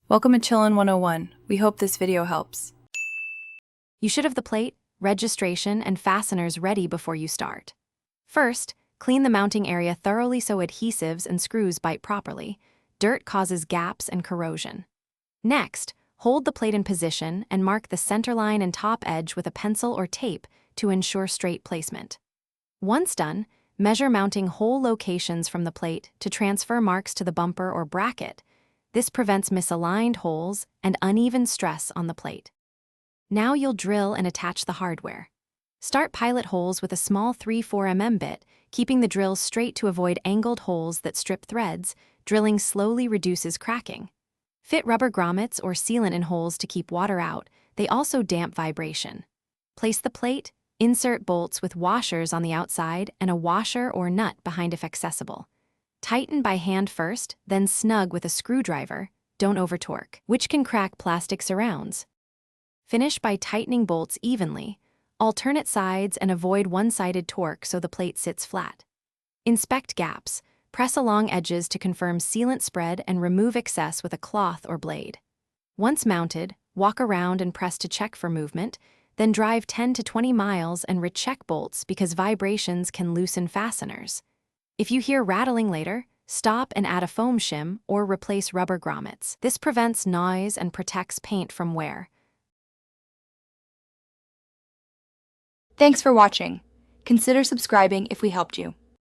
Welcome to Chillin' 101. We hope this video helps. You should have the plate, registration, and fasteners ready before you start. First, clean the mounting area thoroughly so adhesives and screws bite properly. Dirt causes gaps and corrosion. Next, hold the plate in position and mark the center line and top edge with a pencil or tape to ensure straight placement. Once done, measure mounting hole locations from the plate to transfer marks to the bumper or bracket. This prevents misaligned holes and uneven stress on the plate. Now you'll drill and attach the hardware. Start pilot holes with a small 3/4 mm bit, keeping the drill straight to avoid angled holes that strip threads. Drilling slowly reduces cracking. Fit rubber grommets or sealant in holes to keep water out. They also damp vibration. Place the plate, insert bolts with washers on the outside and a washer or nut behind if accessible. Tighten by hand first, then snug with a screwdriver, don't over-torque, which can crack plastic surrounds. Finish by tightening bolts evenly, alternate sides and avoid one-sided torque so the plate sits flat. Inspect gaps, press along edges to confirm sealant spread and remove excess with a cloth or blade. Once mounted, walk around and press to check for movement, then drive 10 to 20 miles and recheck bolts because vibrations can loosen fasteners. If you hear rattling later, stop and add a foam shim or replace rubber grommets. This prevents noise and protects paint from wear. Thanks for watching. Consider subscribing if we helped you.